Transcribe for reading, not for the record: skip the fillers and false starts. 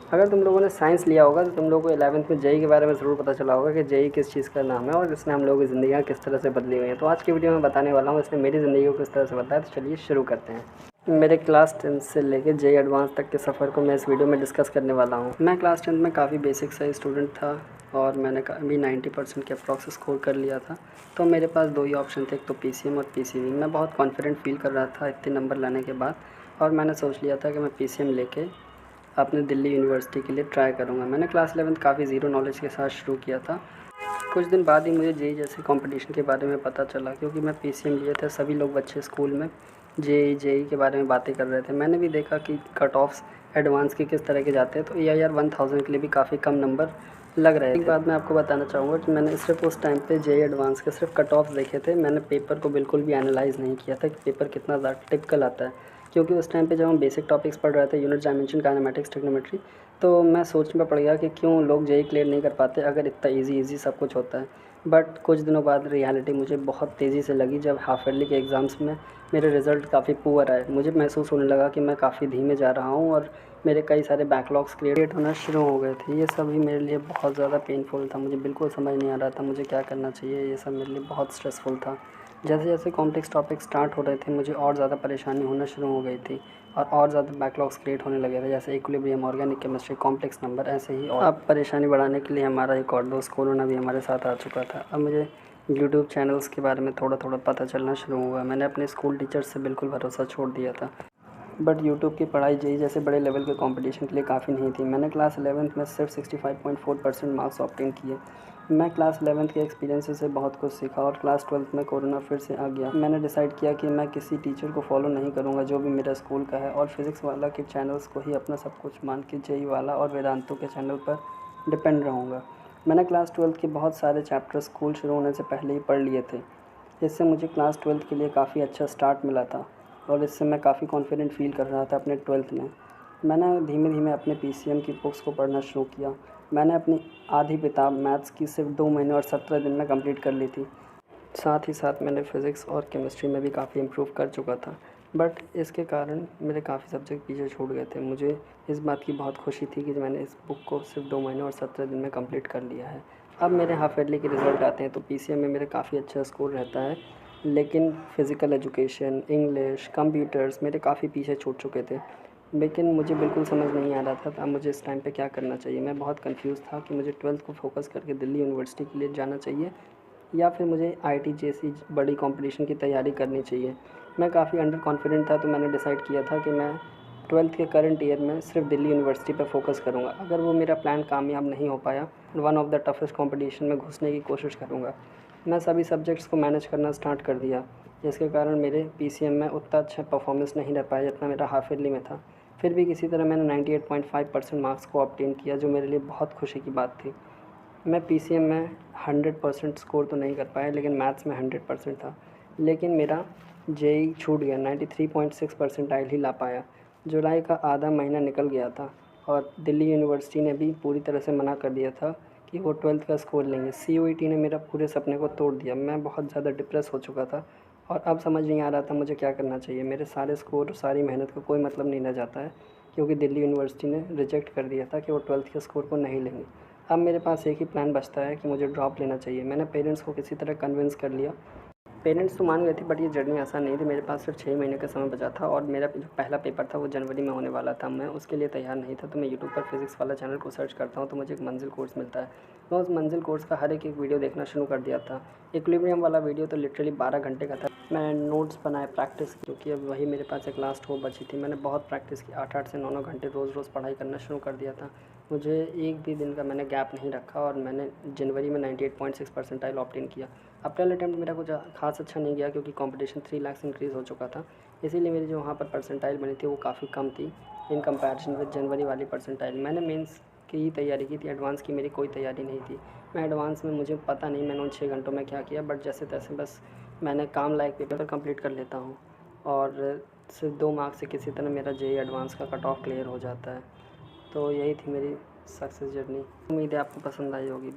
अगर तुम लोगों ने साइंस लिया होगा तो तुम लोगों को 11th में जेईई के बारे में ज़रूर पता चला होगा कि जेईई किस चीज़ का नाम है और इसने हम लोगों की ज़िंदगियाँ किस तरह से बदली हुई हैं। तो आज की वीडियो में बताने वाला हूँ इसने मेरी ज़िंदगी को किस तरह से बदला है। तो चलिए शुरू करते हैं। मेरे क्लास 10 से लेकर जेईई एडवांस तक के सफ़र को मैं इस वीडियो में डिस्कस करने वाला हूँ। मैं क्लास 10 में काफ़ी बेसिक सा स्टूडेंट था और मैंने अभी 90% के अप्रॉक्स स्कोर कर लिया था। तो मेरे पास दो ही ऑप्शन थे, एक तो पीसीएम और पीसीबी। मैं बहुत कॉन्फिडेंट फील कर रहा था इतने नंबर लाने के बाद और मैंने सोच लिया था कि मैं पीसीएम लेके अपने दिल्ली यूनिवर्सिटी के लिए ट्राई करूँगा। मैंने क्लास 11 काफ़ी ज़ीरो नॉलेज के साथ शुरू किया था। कुछ दिन बाद ही मुझे जेईई जैसे कंपटीशन के बारे में पता चला, क्योंकि मैं पीसीएम लिए थे। सभी लोग बच्चे स्कूल में जेईई के बारे में बातें कर रहे थे। मैंने भी देखा कि कट ऑफ्स एडवांस के किस तरह के जाते हैं, तो एआईआर 1000 के लिए भी काफ़ी कम नंबर लग रहे थे। एक बात मैं आपको बताना चाहूँगा कि मैंने सिर्फ उस टाइम पे जेईई एडवांस के सिर्फ कट ऑफ्स देखे थे। मैंने पेपर को बिल्कुल भी एनालाइज़ नहीं किया था कि पेपर कितना ज़्यादा टिपिकल आता है, क्योंकि उस टाइम पे जब हम बेसिक टॉपिक्स पढ़ रहे थे, यूनिट डायमेंशन, काइनेमेटिक्स, ट्रिग्नोमेट्री, तो मैं सोच में पड़ गया कि क्यों लोग जेईई क्लियर नहीं कर पाते अगर इतना ईजी सब कुछ होता है। बट कुछ दिनों बाद रियलिटी मुझे बहुत तेज़ी से लगी, जब हाफ ईयरली के एग्ज़ाम्स में मेरे रिज़ल्ट काफ़ी पुअर आए। मुझे महसूस होने लगा कि मैं काफ़ी धीमे जा रहा हूँ और मेरे कई सारे बैकलॉग्स क्रिएट होना शुरू हो गए थे। ये सब भी मेरे लिए बहुत ज़्यादा पेनफुल था। मुझे बिल्कुल समझ नहीं आ रहा था मुझे क्या करना चाहिए। ये सब मेरे लिए बहुत स्ट्रेसफुल था। जैसे जैसे कॉम्प्लेक्स टॉपिक स्टार्ट हो रहे थे, मुझे और ज़्यादा परेशानी होना शुरू हो गई थी और ज़्यादा बैकलॉग्स क्रिएट होने लगे थे, जैसे equilibrium, organic chemistry, complex number, ऐसे ही। और अब परेशानी बढ़ाने के लिए हमारा एक और दोस्त कोरोना भी हमारे साथ आ चुका था। अब मुझे यूट्यूब चैनल्स के बारे में थोड़ा थोड़ा पता चलना शुरू हुआ। मैंने अपने स्कूल टीचर्स से बिल्कुल भरोसा छोड़ दिया था। बट यूट्यूब की पढ़ाई जेईई जैसे बड़े लेवल के कंपटीशन के लिए काफ़ी नहीं थी। मैंने क्लास 11th में सिर्फ 65.4% मार्क्स ऑब्टेन किए। मैं क्लास 11th के एक्सपीरियंसेस से बहुत कुछ सीखा और क्लास 12th में कोरोना फिर से आ गया। मैंने डिसाइड किया कि मैं किसी टीचर को फॉलो नहीं करूँगा जो भी मेरा स्कूल का है, और फिज़िक्स वाला के चैनल्स को ही अपना सब कुछ मान के जेईई वाला और वेदांतों के चैनल पर डिपेंड रहूँगा। मैंने क्लास 12th के बहुत सारे चैप्टर स्कूल शुरू होने से पहले ही पढ़ लिए थे। इससे मुझे क्लास 12th के लिए काफ़ी अच्छा स्टार्ट मिला था और इससे मैं काफ़ी कॉन्फिडेंट फील कर रहा था अपने 12th में। मैंने धीमे धीमे अपने पीसीएम की बुक्स को पढ़ना शुरू किया। मैंने अपनी आधी किताब मैथ्स की सिर्फ 2 महीने और 17 दिन में कंप्लीट कर ली थी। साथ ही साथ मैंने फ़िज़िक्स और केमिस्ट्री में भी काफ़ी इम्प्रूव कर चुका था। बट इसके कारण मेरे काफ़ी सब्जेक्ट पीछे छूट गए थे। मुझे इस बात की बहुत खुशी थी कि मैंने इस बुक को सिर्फ 2 महीने और 17 दिन में कंप्लीट कर लिया है। अब मेरे हाफ ईयरली के रिज़ल्ट आते हैं तो पीसीएम में मेरे काफ़ी अच्छा स्कोर रहता है, लेकिन फ़िज़िकल एजुकेशन, इंग्लिश, कंप्यूटर्स मेरे काफ़ी पीछे छूट चुके थे। लेकिन मुझे बिल्कुल समझ नहीं आ रहा था अब मुझे इस टाइम पे क्या करना चाहिए। मैं बहुत कंफ्यूज था कि मुझे 12th को फोकस करके दिल्ली यूनिवर्सिटी के लिए जाना चाहिए या फिर मुझे आईआईटी जैसी बड़ी कंपटीशन की तैयारी करनी चाहिए। मैं काफ़ी अंडर कॉन्फिडेंट था, तो मैंने डिसाइड किया था कि मैं 12th के करंट ईयर में सिर्फ दिल्ली यूनिवर्सिटी पर फोकस करूँगा। अगर वो मेरा प्लान कामयाब नहीं हो पाया, one of the toughest competition में घुसने की कोशिश करूँगा। मैं सभी सब्जेक्ट्स को मैनेज करना स्टार्ट कर दिया, जिसके कारण मेरे पीसीएम में उतना अच्छा परफॉर्मेंस नहीं रह पाया जितना मेरा हाफ ईयरली में था। फिर भी किसी तरह मैंने 98.5% मार्क्स को ऑब्टेन किया, जो मेरे लिए बहुत खुशी की बात थी। मैं पीसीएम में 100% स्कोर तो नहीं कर पाया, लेकिन मैथ्स में 100% था। लेकिन मेरा जेईई छूट गया, 93.6 परसेंटाइल ही ला पाया। जुलाई का आधा महीना निकल गया था और दिल्ली यूनिवर्सिटी ने भी पूरी तरह से मना कर दिया था कि वो 12th का स्कोर लेंगे। सीयूईटी ने मेरा पूरे सपने को तोड़ दिया। मैं बहुत ज़्यादा डिप्रेस हो चुका था और अब समझ नहीं आ रहा था मुझे क्या करना चाहिए। मेरे सारे स्कोर और सारी मेहनत का कोई मतलब नहीं रह जाता है, क्योंकि दिल्ली यूनिवर्सिटी ने रिजेक्ट कर दिया था कि वो 12th के स्कोर को नहीं लेंगे। अब मेरे पास एक ही प्लान बचता है कि मुझे ड्रॉप लेना चाहिए। मैंने पेरेंट्स को किसी तरह कन्विंस कर लिया। पेरेंट्स तो मान गए थे, बट ये जर्नी आसान नहीं थी। मेरे पास सिर्फ 6 महीने का समय बचा था और मेरा जो पहला पेपर था वो जनवरी में होने वाला था। मैं उसके लिए तैयार नहीं था, तो मैं यूट्यूब पर फिज़िक्स वाला चैनल को सर्च करता हूँ तो मुझे एक मंजिल कोर्स मिलता है। मैं उस मंजिल कोर्स का हर एक वीडियो देखना शुरू कर दिया था। इक्विलिब्रियम वाला वीडियो तो लिटरली 12 घंटे का था। मैंने नोट्स बनाए, प्रैक्टिस की, क्योंकि अब वही मेरे पास एक लास्ट होप बची थी। मैंने बहुत प्रैक्टिस की, 8 से 9 घंटे रोज़ पढ़ाई करना शुरू कर दिया था। मुझे एक भी दिन का मैंने गैप नहीं रखा और मैंने जनवरी में 98.6 परसेंटाइल ऑब्टेन किया। अप्रैल अटैम्प्ट मेरा कुछ खास अच्छा नहीं गया, क्योंकि कंपटीशन 3 लाख से इंक्रीज़ हो चुका था। इसीलिए मेरी जो वहाँ पर परसेंटाइल बनी थी वो काफ़ी कम थी इन कंपैरिजन विद जनवरी वाली परसेंटाइल। मैंने मेंस की ही तैयारी की थी, एडवांस की मेरी कोई तैयारी नहीं थी। मैं एडवांस में, मुझे पता नहीं मैंने उन 6 घंटों में क्या किया, बट जैसे तैसे बस मैंने काम लायक पेपर कंप्लीट कर लेता हूँ और सिर्फ 2 मार्क्स से किसी तरह मेरा जेईई एडवांस का कट ऑफ क्लियर हो जाता है। तो यही थी मेरी सक्सेस जर्नी। उम्मीद है आपको पसंद आई होगी।